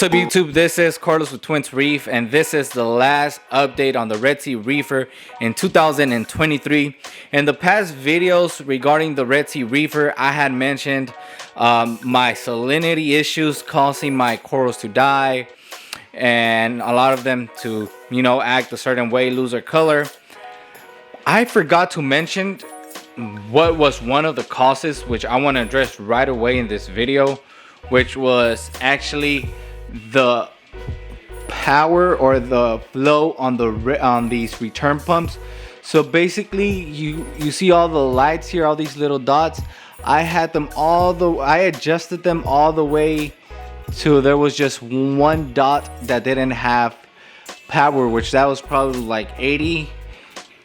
What's up YouTube? This is Carlos with Twins Reef, and this is the last update on the Red Sea Reefer in 2023. In the past videos regarding the Red Sea Reefer, I had mentioned my salinity issues causing my corals to die and a lot of them to, act a certain way, lose their color. I forgot to mention what was one of the causes, which I want to address right away in this video, which was actually the power or the flow on these return pumps. So basically, you see all the lights here, all these little dots. I adjusted them all the way to there was just one dot that didn't have power, which that was probably like 80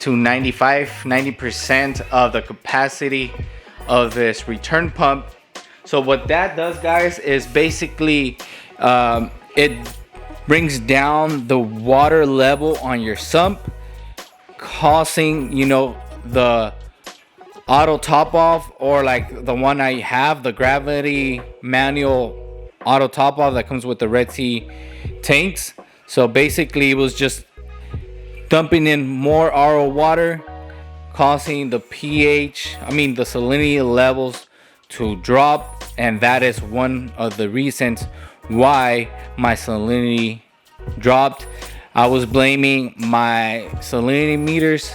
to 90% of the capacity of this return pump. So what that does, guys, is basically it brings down the water level on your sump, causing the auto top off, or like the one I have, the gravity manual auto top off that comes with the Red Sea tanks. So basically it was just dumping in more RO water, causing the the salinity levels to drop, and that is one of the reasons why my salinity dropped. I was blaming my salinity meters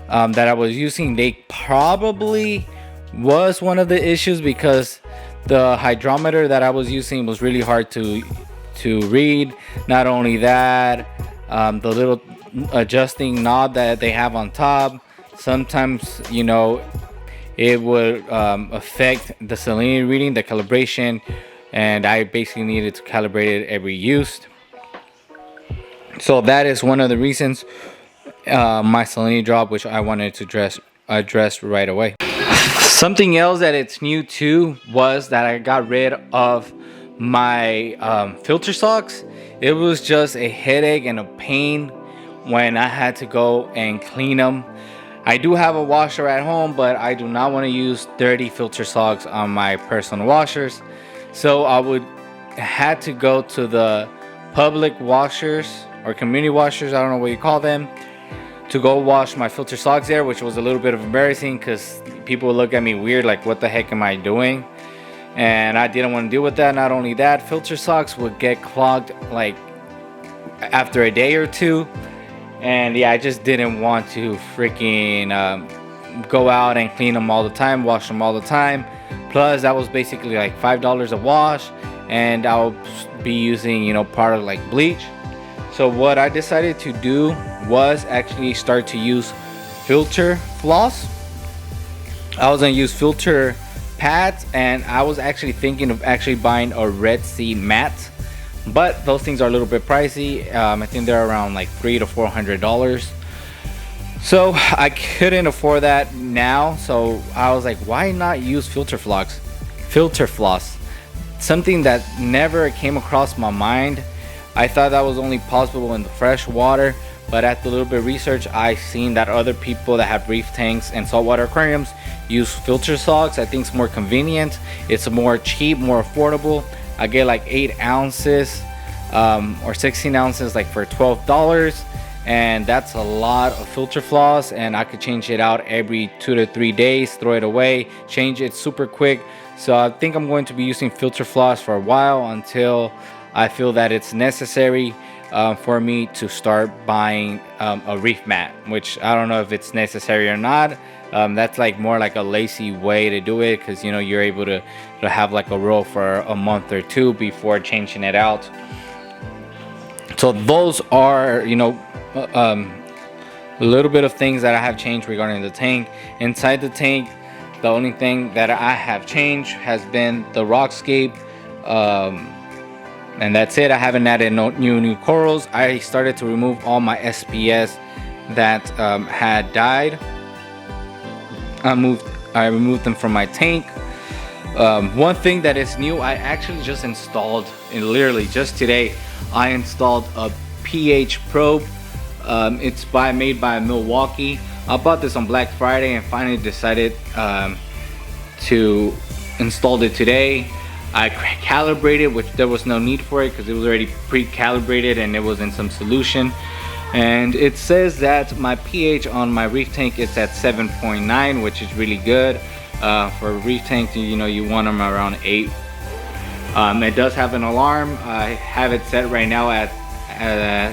that I was using. They probably was one of the issues because the hydrometer that I was using was really hard to read. Not only that, the little adjusting knob that they have on top, sometimes it would affect the salinity reading, the calibration, and I basically needed to calibrate it every use. So that is one of the reasons my salinity drop, which I wanted to address right away. Something else that it's new to was that I got rid of my filter socks. It was just a headache and a pain when I had to go and clean them. I do have a washer at home, but I do not want to use dirty filter socks on my personal washers. So I had to go to the public washers or community washers, I don't know what you call them, to go wash my filter socks there, which was a little bit of embarrassing because people would look at me weird, like what the heck am I doing? And I didn't want to deal with that. Not only that, filter socks would get clogged like after a day or two. And yeah, I just didn't want to freaking go out and clean them all the time, wash them all the time. Plus, that was basically like $5 a wash, and I'll be using, part of like bleach. So what I decided to do was actually start to use filter floss. I was gonna use filter pads, and I was actually thinking of actually buying a Red Sea mat. But those things are a little bit pricey. I think they're around like $300 to $400. So I couldn't afford that now. So I was like, why not use filter floss? Something that never came across my mind. I thought that was only possible in the fresh water. But after a little bit of research, I seen that other people that have reef tanks and saltwater aquariums use filter socks. I think it's more convenient. It's more cheap, more affordable. I get like 8 ounces or 16 ounces like for $12, and that's a lot of filter floss, and I could change it out every 2 to 3 days, throw it away, change it super quick. So I think I'm going to be using filter floss for a while until I feel that it's necessary for me to start buying a reef mat, which I don't know if it's necessary or not. That's like more like a lazy way to do it, because you're able to have like a roll for a month or two before changing it out. So those are a little bit of things that I have changed regarding the tank. Inside the tank, the only thing that I have changed has been the rockscape, and that's it. I haven't added no new corals. I started to remove all my SPS that had died. I removed them from my tank. One thing that is new, I actually just installed, and literally just today, I installed a pH probe. It's made by Milwaukee. I bought this on Black Friday and finally decided to install it today. I calibrated, which there was no need for it because it was already pre-calibrated and it was in some solution. And it says that my pH on my reef tank is at 7.9, which is really good. For a reef tank, you know, you want them around 8. It does have an alarm. I have it set right now at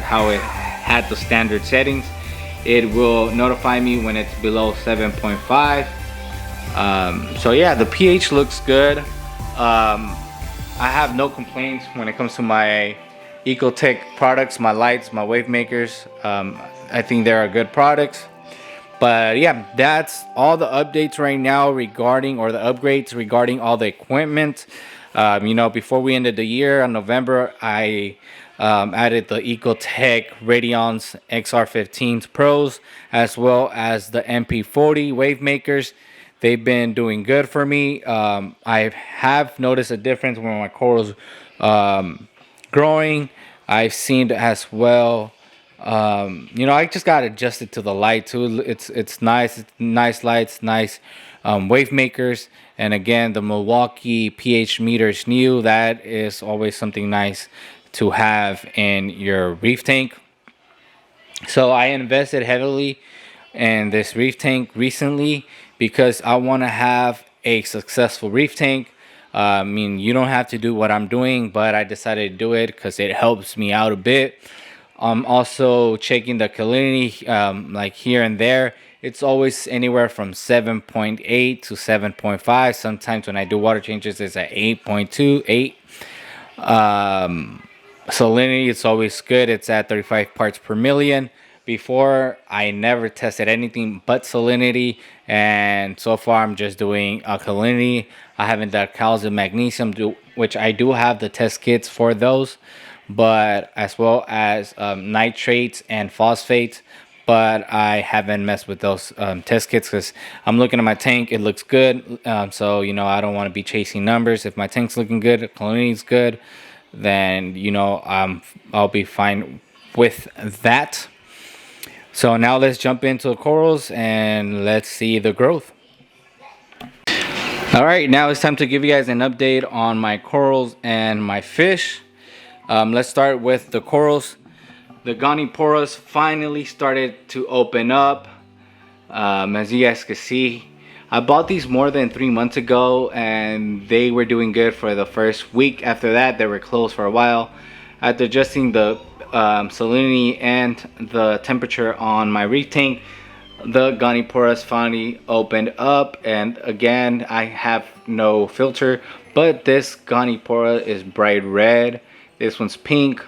how it had the standard settings. It will notify me when it's below 7.5. So yeah, the pH looks good. I have no complaints when it comes to my Ecotech products, my lights, my wave makers. I think they are good products. But yeah, that's all the updates right now regarding, or the upgrades regarding all the equipment. You know, before we ended the year in November, I added the Ecotech Radeon's XR15s Pros, as well as the MP40 wave makers. They've been doing good for me. I have noticed a difference when my corals growing. I've seen as well. You know, I just got adjusted to the light too. It's nice lights, nice wave makers. And again, the Milwaukee pH meter is new. That is always something nice to have in your reef tank. So I invested heavily in this reef tank recently because I want to have a successful reef tank. I mean, you don't have to do what I'm doing, but I decided to do it because it helps me out a bit. I'm also checking the salinity, like here and there. It's always anywhere from 7.8 to 7.5. Sometimes when I do water changes, it's at 8.2, 8. Salinity, it's always good. It's at 35 parts per million. Before, I never tested anything but salinity, and so far I'm just doing alkalinity. I haven't done calcium, magnesium, which I do have the test kits for those, but as well as nitrates and phosphates. But I haven't messed with those test kits because I'm looking at my tank. It looks good, so you know, I don't want to be chasing numbers. If my tank's looking good, alkalinity's good, then you know, I'll be fine with that. So now let's jump into the corals and let's see the growth. All right, now it's time to give you guys an update on my corals and my fish. Let's start with the corals. The Goniporas finally started to open up. As you guys can see, I bought these more than 3 months ago and they were doing good for the first week. After that, they were closed for a while. After adjusting the salinity and the temperature on my reef tank, the Goniporas finally opened up. And again, I have no filter, but this Gonipora is bright red. This one's pink.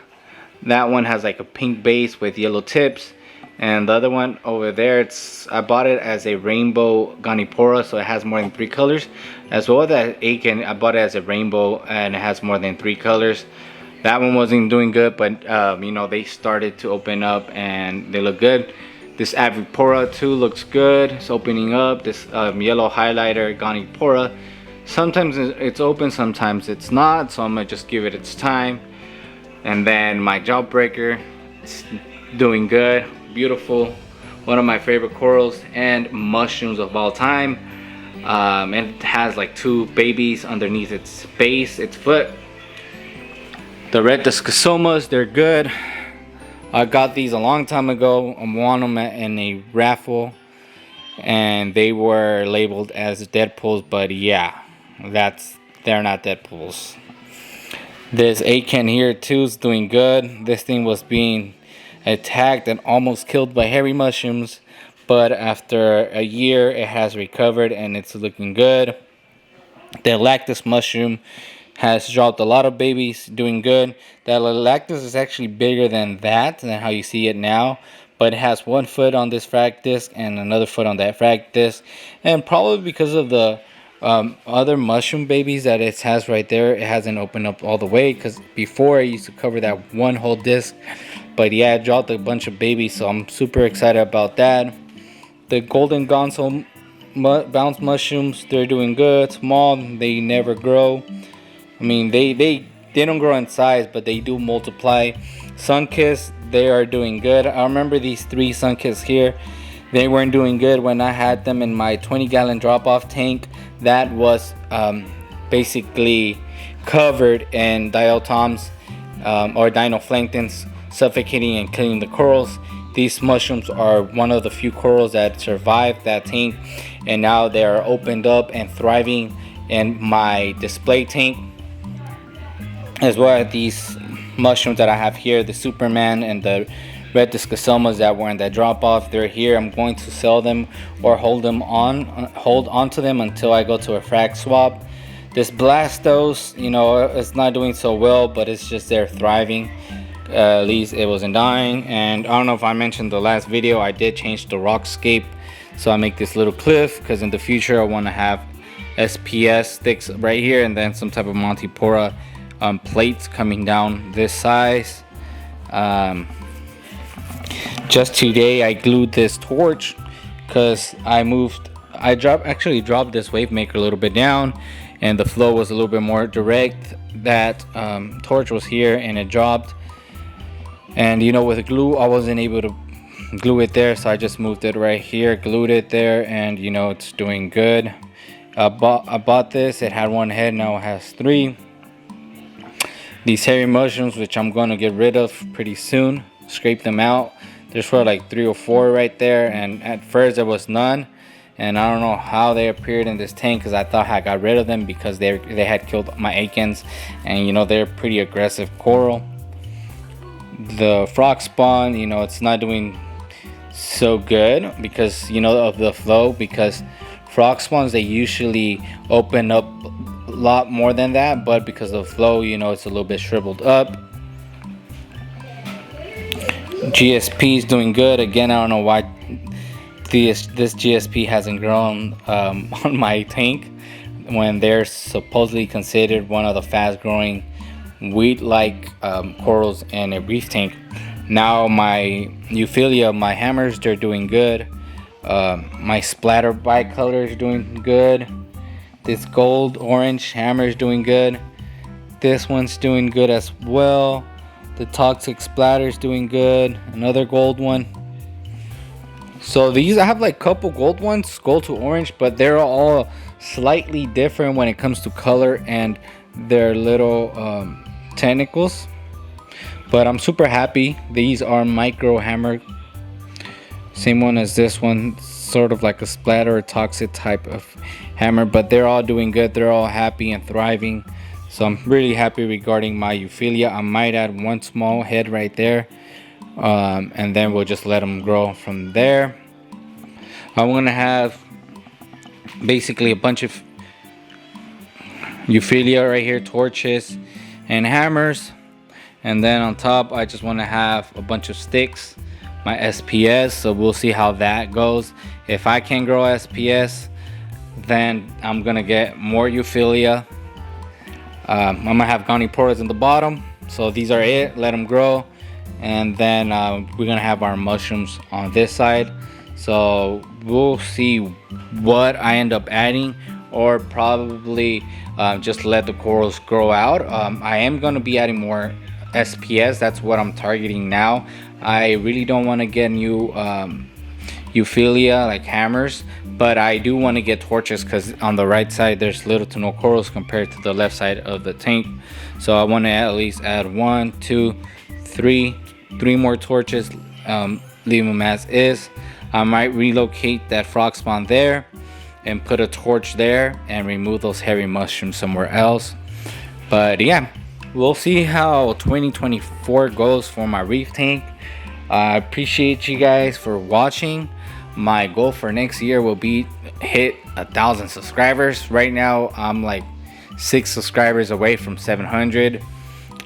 That one has like a pink base with yellow tips, and the other one over there, I bought it as a rainbow Gonipora, so it has more than 3 colors. As well as that Aiken, I bought it as a rainbow and it has more than 3 colors. That one wasn't doing good, but you know, they started to open up and they look good. This Avipora too looks good. It's opening up. This yellow highlighter Gonipora, sometimes it's open, sometimes it's not, so I'm gonna just give it its time. And then my Jawbreaker, it's doing good, beautiful, one of my favorite corals and mushrooms of all time. And it has like 2 babies underneath its base, its foot. The red Discosomas, they're good. I got these a long time ago. I won them in a raffle and they were labeled as Deadpools, but yeah, they're not Deadpools. This Aiken here too is doing good. This thing was being attacked and almost killed by hairy mushrooms, but after a year it has recovered and it's looking good. The Lactus mushroom has dropped a lot of babies, doing good. The Lactus is actually bigger than how you see it now, but it has 1 foot on this frac disc and another foot on that frac disc, and probably because of the other mushroom babies that it has right there, it hasn't opened up all the way, because before I used to cover that 1 whole disc. But yeah, it dropped a bunch of babies, so I'm super excited about that. The golden gonzo bounce mushrooms, they're doing good. Small, they never grow. I mean, they don't grow in size, but they do multiply. Sunkiss, they are doing good. I remember these 3 Sunkiss here. They weren't doing good when I had them in my 20-gallon drop-off tank. That was basically covered in diatoms or dinoplanktons, suffocating and killing the corals. These mushrooms are one of the few corals that survived that tank, and now they are opened up and thriving in my display tank, as well as these mushrooms that I have here, the Superman and the red discosomas that were in that drop off. They're here. I'm going to sell them or hold on to them until I go to a frag swap. This Blastos, you know, it's not doing so well, but it's just there thriving. At least it wasn't dying. And I don't know if I mentioned the last video, I did change the rockscape, so I make this little cliff because in the future I want to have SPS sticks right here, and then some type of Montipora plates coming down this size. Just today I glued this torch because I actually dropped this wave maker a little bit down, and the flow was a little bit more direct. That torch was here and it dropped, and you know, with glue I wasn't able to glue it there, so I just moved it right here, glued it there, and you know, it's doing good. I bought this, it had one head, now it has three. These hairy mushrooms, which I'm going to get rid of pretty soon, scrape them out. There's for like 3 or 4 right there, and at first there was none, and I don't know how they appeared in this tank because I thought I got rid of them because they had killed my akins, and you know, they're pretty aggressive coral. The frog spawn, you know, it's not doing so good because, you know, of the flow, because frog spawns, they usually open up a lot more than that, but because of the flow, you know, it's a little bit shriveled up. GSP is doing good. Again, I don't know why this GSP hasn't grown on my tank when they're supposedly considered one of the fast growing weed-like corals in a reef tank. Now my Euphilia, my hammers, they're doing good. My splatter bicolor is doing good. This gold orange hammer is doing good. This one's doing good as well. The toxic splatter is doing good. Another gold one. So these, I have like couple gold ones, gold to orange, but they're all slightly different when it comes to color and their little tentacles. But I'm super happy. These are micro hammer, same one as this one, sort of like a splatter or toxic type of hammer, but they're all doing good. They're all happy and thriving, so I'm really happy regarding my Euphilia. I might add one small head right there, and then we'll just let them grow from there. I'm gonna have basically a bunch of Euphilia right here, torches and hammers, and then on top I just want to have a bunch of sticks, my SPS. So we'll see how that goes. If I can grow SPS, then I'm gonna get more Euphilia. I'm gonna have Goniporas in the bottom, so these are it, let them grow, and then we're gonna have our mushrooms on this side. So we'll see what I end up adding, or probably just let the corals grow out. I am gonna be adding more SPS. That's what I'm targeting now. I really don't want to get new Euphilia like hammers, but I do want to get torches because on the right side there's little to no corals compared to the left side of the tank. So I want to at least add 1, 2, 3 more torches, leave them as is. I might relocate that frog spawn there and put a torch there and remove those hairy mushrooms somewhere else. But yeah, we'll see how 2024 goes for my reef tank. I appreciate you guys for watching. My goal for next year will be hit 1,000 subscribers. Right now I'm like 6 subscribers away from 700,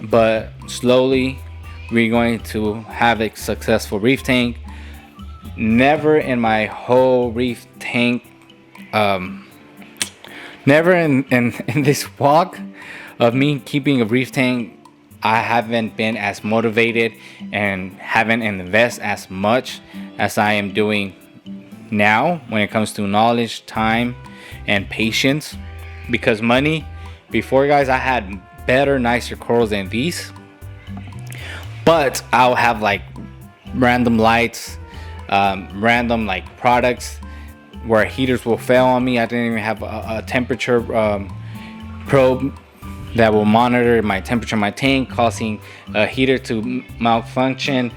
but slowly we're going to have a successful reef tank. Never in my whole reef tank, never in this walk of me keeping a reef tank, I haven't been as motivated and haven't invested as much as I am doing now when it comes to knowledge, time, and patience. Because money, before, guys, I had better, nicer corals than these, but I'll have like random lights, random like products where heaters will fail on me. I didn't even have a temperature probe that will monitor my temperature in my tank, causing a heater to malfunction,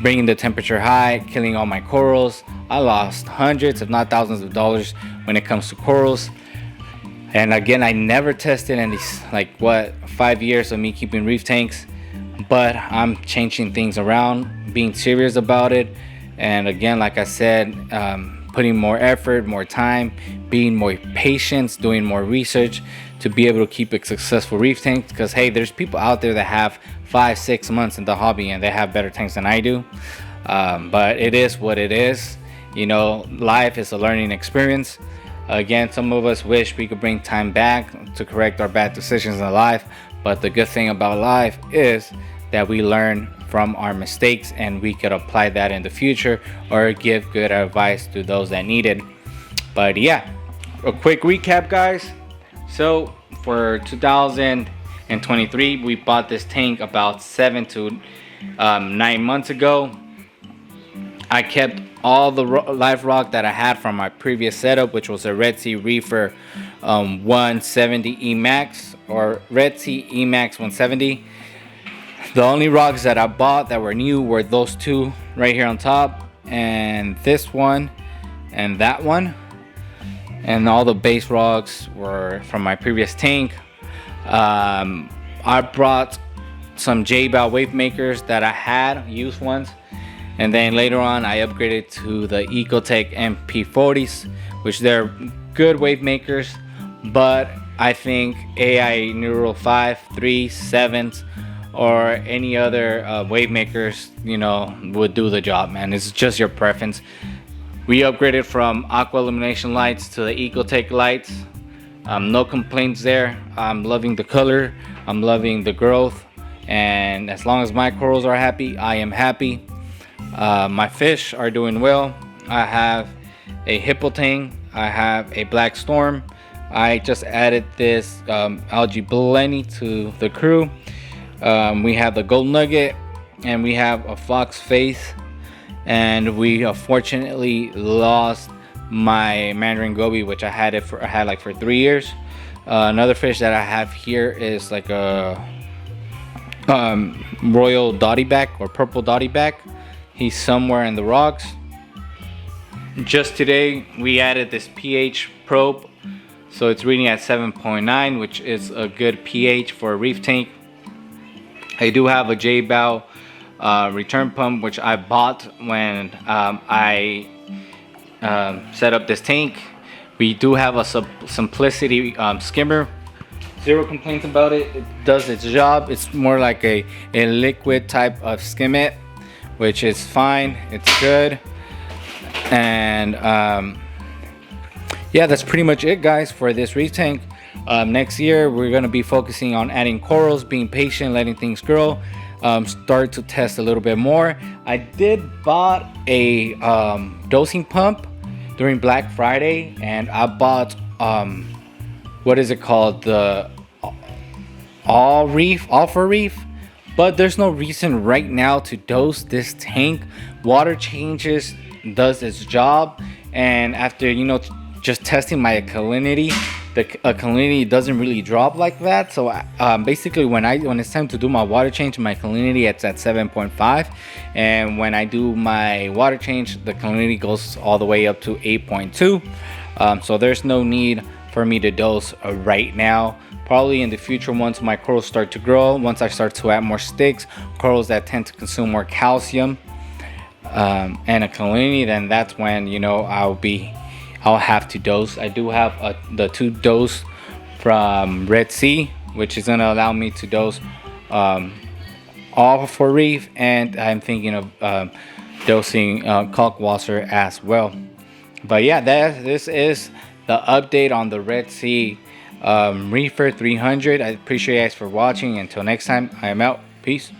bringing the temperature high, killing all my corals. I lost hundreds if not thousands of dollars when it comes to corals. And again, I never tested in these 5 years of me keeping reef tanks, but I'm changing things around, being serious about it. And again, like I said, putting more effort, more time, being more patient, doing more research to be able to keep a successful reef tank. Because hey, there's people out there that have 5-6 months in the hobby and they have better tanks than I do. But it is what it is. You know, life is a learning experience. Again, some of us wish we could bring time back to correct our bad decisions in life, but the good thing about life is that we learn from our mistakes and we could apply that in the future or give good advice to those that need it. But yeah, a quick recap, guys. So for 2023, we bought this tank about 7 to 9 months ago. I kept all the live rock that I had from my previous setup, which was a Red Sea Reefer 170 Emax or Red Sea Emax 170. The only rocks that I bought that were new were those two right here on top, and this one and that one. And all the base rocks were from my previous tank. I brought some J-Bow wave makers that I had, used ones. And then later on, I upgraded to the Ecotech MP40s, which they're good wave makers. But I think AI Neural 5, 3, 7s, or any other wave makers, you know, would do the job, man. It's just your preference. We upgraded from aqua illumination lights to the Ecotech lights. No complaints there. I'm loving the color. I'm loving the growth. And as long as my corals are happy, I am happy. My fish are doing well. I have a hippo tang. I have a black storm. I just added this algae blenny to the crew. We have the gold nugget, and we have a fox face, and we unfortunately lost my Mandarin goby, which I had for 3 years. Another fish that I have here is like a royal dotty back or purple dotty back. He's somewhere in the rocks. Just today we added this pH probe, so it's reading at 7.9, which is a good pH for a reef tank. I do have a J-Bow return pump, which I bought when I set up this tank. We do have a Simplicity skimmer. Zero complaints about it. It does its job. It's more like a liquid type of skimmet, which is fine. It's good. And yeah, that's pretty much it, guys, for this reef tank. Next year we're going to be focusing on adding corals, being patient, letting things grow, start to test a little bit more. I did bought a dosing pump during Black Friday, and I bought what is it called, the all for reef, but there's no reason right now to dose this tank. Water changes does its job, and after, you know, just testing my alkalinity, the alkalinity doesn't really drop like that. So basically when it's time to do my water change, my alkalinity it's at 7.5, and when I do my water change, the alkalinity goes all the way up to 8.2. So there's no need for me to dose right now. Probably in the future, once my corals start to grow, once I start to add more sticks, corals that tend to consume more calcium and alkalinity, then that's when, you know, I'll have to dose. I do have the 2 dose from Red Sea, which is going to allow me to dose all for reef, and I'm thinking of dosing Kalkwasser as well. But yeah, this is the update on the Red Sea Reefer 300. I appreciate you guys for watching. Until next time, I am out. Peace.